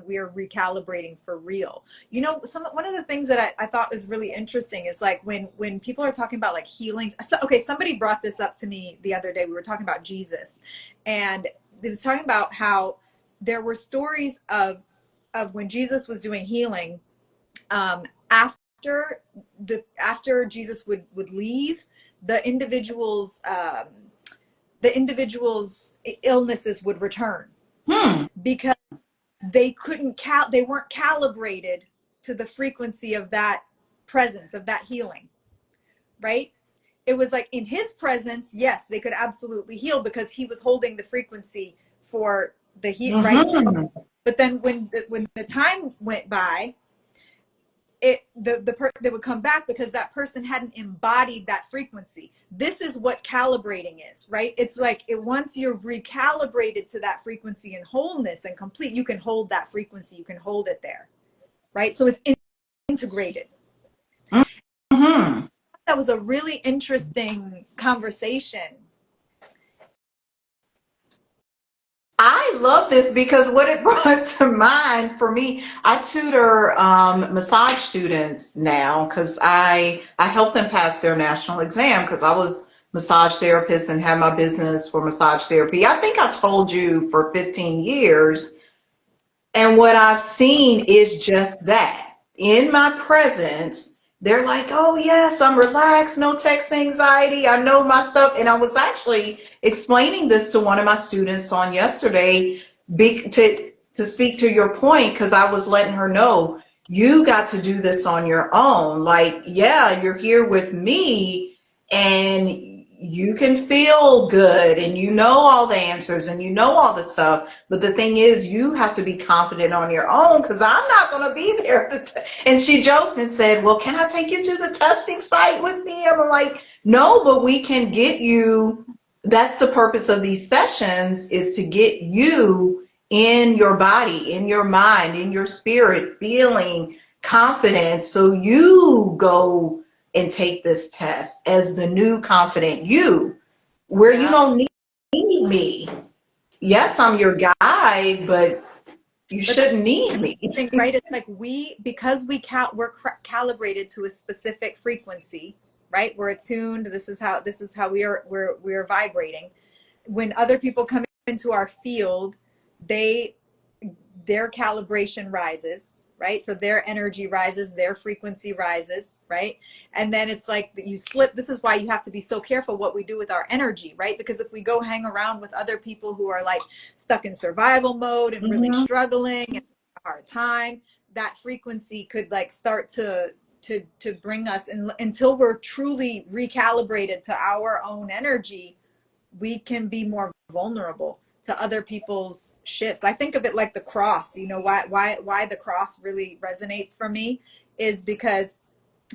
Speaker 2: we're recalibrating for real. You know, one of the things that I thought was really interesting is like when people are talking about like healings. So, okay, somebody brought this up to me the other day. We were talking about Jesus, and it was talking about how there were stories of when Jesus was doing healing, after after Jesus would leave, the individual's illnesses would return
Speaker 1: Hmm.
Speaker 2: because they weren't calibrated to the frequency of that presence, of that healing, right? It was like in his presence, yes, they could absolutely heal because he was holding the frequency for the heat, right?
Speaker 1: Hmm.
Speaker 2: But then when the time went by, they would come back because that person hadn't embodied that frequency. This is what calibrating is, right? It's like once you're recalibrated to that frequency and wholeness and complete, you can hold that frequency, you can hold it there, right? So it's integrated.
Speaker 1: Hmm.
Speaker 2: That was a really interesting conversation.
Speaker 1: I love this because what it brought to mind for me, I tutor massage students now because I help them pass their national exam because I was massage therapist and had my business for massage therapy. I think I told you for 15 years, and what I've seen is just that. In my presence, they're like, oh, yes, I'm relaxed, no text anxiety, I know my stuff. And I was actually explaining this to one of my students on yesterday to speak to your point, because I was letting her know you got to do this on your own. Like, yeah, you're here with me and you can feel good and you know all the answers and you know all the stuff. But the thing is, you have to be confident on your own because I'm not going to be there. And she joked and said, well, can I take you to the testing site with me? I'm like, no, but we can get you. That's the purpose of these sessions, is to get you in your body, in your mind, in your spirit, feeling confident. So you go and take this test as the new confident you, where you
Speaker 2: Yeah.
Speaker 1: don't need me. Yes, I'm your guide, but you
Speaker 2: But that's
Speaker 1: shouldn't need
Speaker 2: the
Speaker 1: me.
Speaker 2: thing, right? It's like because we're calibrated to a specific frequency, right? We're attuned. This is how we are vibrating. When other people come into our field, they their calibration rises, right? So their energy rises, their frequency rises, right? And then it's like you slip. This is why you have to be so careful what we do with our energy, right? Because if we go hang around with other people who are like stuck in survival mode and really
Speaker 1: Mhm.
Speaker 2: struggling and a hard time, that frequency could like start to bring us in, until we're truly recalibrated to our own energy. We can be more vulnerable to other people's shifts. I think of it like the cross. You know why the cross really resonates for me is because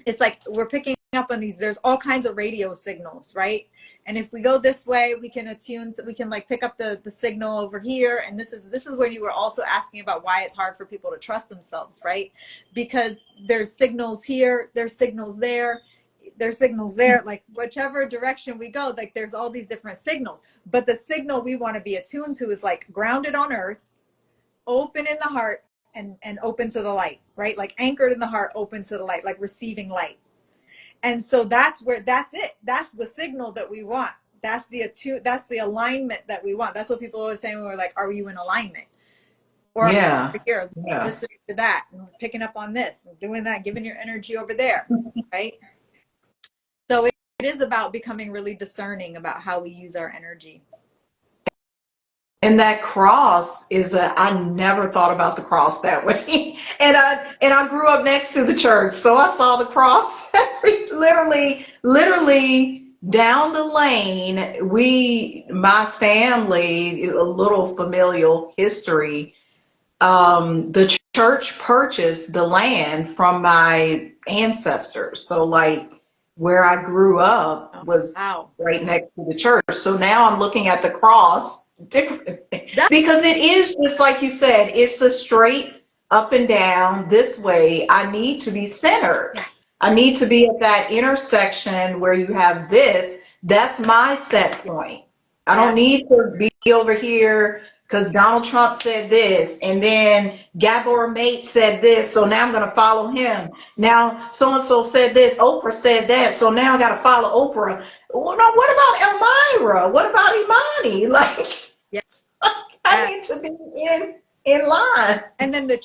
Speaker 2: it's like we're picking up on these, there's all kinds of radio signals, right? And if we go this way, we can attune to, we can like pick up the signal over here. And this is where you were also asking about why it's hard for people to trust themselves, right? Because there's signals here, there's signals there, there's signals there, like whichever direction we go, like there's all these different signals. But the signal we want to be attuned to is like grounded on earth, open in the heart, and open to the light, right? Like anchored in the heart, open to the light, like receiving light. And so that's it. That's the signal that we want. That's the alignment that we want. That's what people always say when we're like, are you in alignment? Or
Speaker 1: Yeah.
Speaker 2: here,
Speaker 1: Yeah.
Speaker 2: listening to that and picking up on this and doing that, giving your energy over there, right? So it is about becoming really discerning about how we use our energy.
Speaker 1: And that cross is I never thought about the cross that way. And I grew up next to the church, so I saw the cross literally down the lane, my family, a little familial history, the church purchased the land from my ancestors. So like where I grew up
Speaker 2: Oh,
Speaker 1: was
Speaker 2: wow.
Speaker 1: right next to the church. So now I'm looking at the cross differently
Speaker 2: That,
Speaker 1: because it is just like you said, it's the straight up and down this way. I need to be centered.
Speaker 2: yes,
Speaker 1: I need to be at that intersection where you have this. That's my set point. I don't
Speaker 2: yes,
Speaker 1: need to be over here because Donald Trump said this, and then Gabor Mate said this, so now I'm going to follow him. Now so and so said this, Oprah said that, so now I got to follow Oprah. Well, no, what about Elmira? What about Imani? Like,
Speaker 2: yes.
Speaker 1: I need to be in line.
Speaker 2: And then the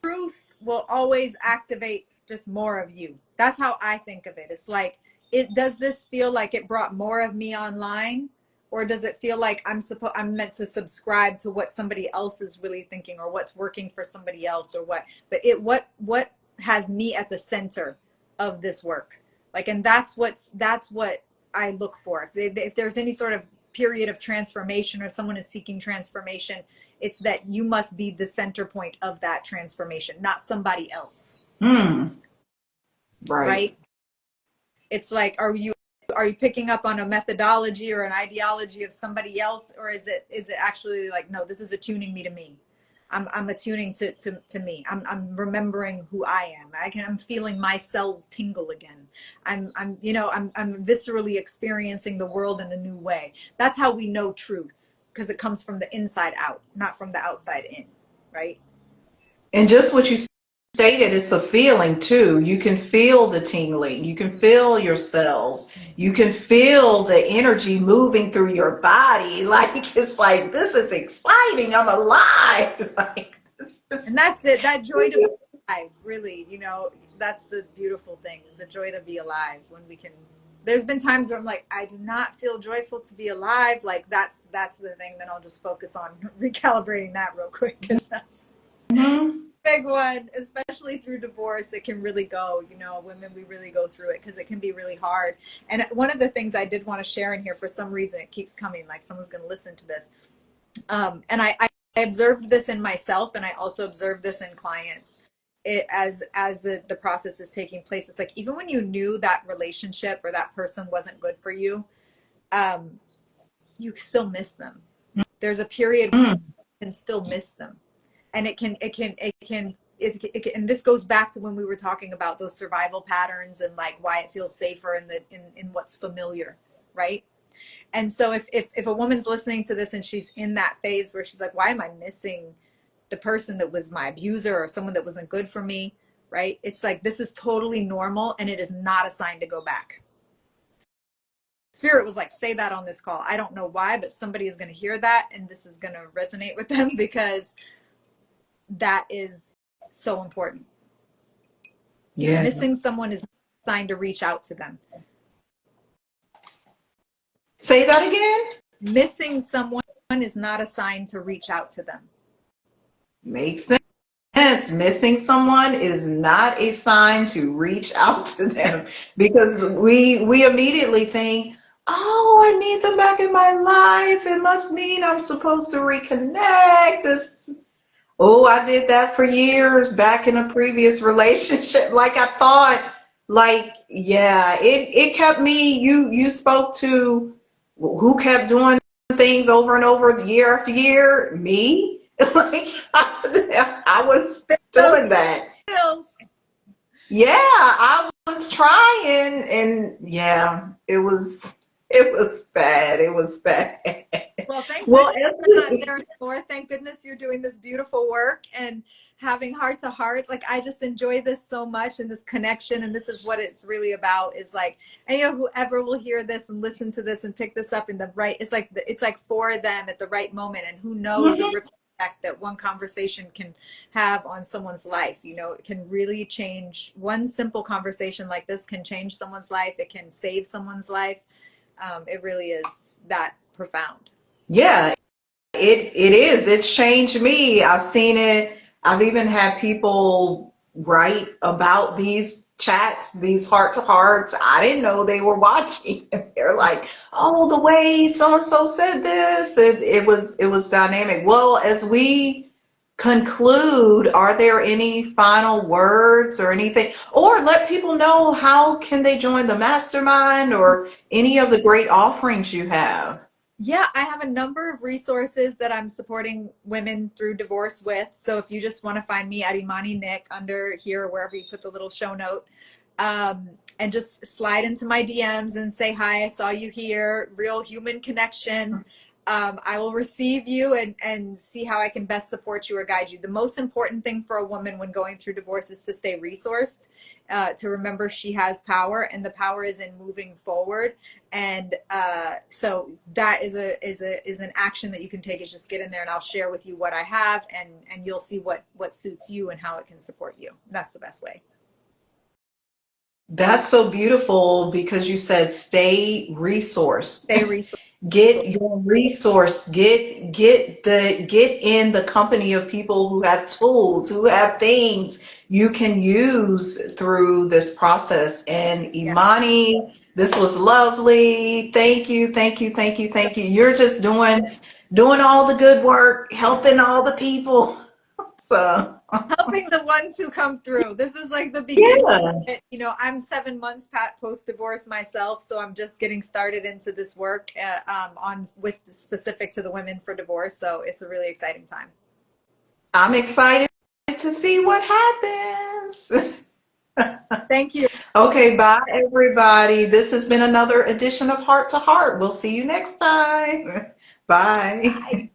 Speaker 2: truth will always activate just more of you. That's how I think of it. It's like, does this feel like it brought more of me online, or does it feel like I'm meant to subscribe to what somebody else is really thinking, or what's working for somebody else, or what? But what has me at the center of this work? Like, and that's what I look for. If there's any sort of period of transformation, or someone is seeking transformation, it's that you must be the center point of that transformation, not somebody else.
Speaker 1: Right.
Speaker 2: Right? It's like, are you picking up on a methodology or an ideology of somebody else, or is it actually like, no, this is attuning me to me. I'm attuning to me. I'm remembering who I am. I'm feeling my cells tingle again. I'm viscerally experiencing the world in a new way. That's how we know truth, because it comes from the inside out, not from the outside in, right?
Speaker 1: And just what you stated, it's a feeling too. You can feel the tingling. You can feel your cells. You can feel the energy moving through your body. Like, it's like, this is exciting. I'm alive. Like,
Speaker 2: And that's it. That joy to be alive, really, that's the beautiful thing, is the joy to be alive. When we can, there's been times where I'm like, I do not feel joyful to be alive. Like, that's the thing. Then I'll just focus on recalibrating that real quick, because that's
Speaker 1: Mhm.
Speaker 2: big one, especially through divorce. It can really go, women, we really go through it, because it can be really hard. And one of the things I did want to share in here, for some reason it keeps coming, like someone's going to listen to this, and I observed this in myself, and I also observed this in clients. As the process is taking place, it's like, even when you knew that relationship or that person wasn't good for you, um, you still miss them. There's a period where
Speaker 1: Mm.
Speaker 2: you can still miss them, and and this goes back to when we were talking about those survival patterns, and like why it feels safer in what's familiar, right? And so if a woman's listening to this and she's in that phase where she's like, why am I missing the person that was my abuser, or someone that wasn't good for me, right? It's like, this is totally normal, and it is not a sign to go back. Spirit was like, say that on this call. I don't know why, but somebody is going to hear that, and this is going to resonate with them, because that is so important.
Speaker 1: Yeah.
Speaker 2: Missing someone is not a sign to reach out to them.
Speaker 1: Say that again.
Speaker 2: Missing someone is not a sign to reach out to them.
Speaker 1: Makes sense. Missing someone is not a sign to reach out to them, because we immediately think, oh, I need them back in my life. It must mean I'm supposed to reconnect. This, oh, I did that for years back in a previous relationship. Like, I thought, like, yeah, it kept me. You spoke to who kept doing things over and over year after year? Me. Like, I was
Speaker 2: Those
Speaker 1: doing that.
Speaker 2: feels.
Speaker 1: Yeah, I was trying, and yeah, it was bad. It was bad.
Speaker 2: Well, thank
Speaker 1: Well,
Speaker 2: goodness you're not there anymore. Thank goodness you're doing this beautiful work and having heart to hearts. Like, I just enjoy this so much, and this connection, and this is what it's really about, is like, and whoever will hear this and listen to this and pick this up in the right, it's like for them at the right moment. And who knows the ripple effect that one conversation can have on someone's life. It can really change. One simple conversation like this can change someone's life. It can save someone's life. It really is that profound.
Speaker 1: yeah, it is. It's changed me. I've seen it. I've even had people write about these chats, these heart to hearts. I didn't know they were watching. They're like, oh, the way so and so said this, and it was dynamic. Well, as we conclude, are there any final words or anything, or let people know how can they join the mastermind or any of the great offerings you have?
Speaker 2: Yeah, I have a number of resources that I'm supporting women through divorce with. So if you just want to find me at Imani Nic under here, wherever you put the little show note, and just slide into my DMs and say, hi, I saw you here, real human connection. I will receive you and see how I can best support you or guide you. The most important thing for a woman when going through divorce is to stay resourced, to remember she has power, and the power is in moving forward. And so that is an action that you can take, is just get in there and I'll share with you what I have, and you'll see what suits you and how it can support you. That's the best way.
Speaker 1: That's so beautiful because you said stay resourced.
Speaker 2: Stay resourceful.
Speaker 1: Get your resource, get in the company of people who have tools, who have things you can use through this process. And
Speaker 2: Yes.
Speaker 1: Imani, this was lovely. Thank you, thank you, thank you, thank you. You're just doing all the good work, helping all the people. So
Speaker 2: Helping the ones who come through. This is like the beginning.
Speaker 1: yeah.
Speaker 2: You know, I'm 7 months post divorce myself, so I'm just getting started into this work on with specific to the women for divorce. So it's a really exciting time.
Speaker 1: I'm excited to see what happens.
Speaker 2: Thank you.
Speaker 1: Okay, bye everybody. This has been another edition of Heart to Heart. We'll see you next time. Bye.
Speaker 2: Bye.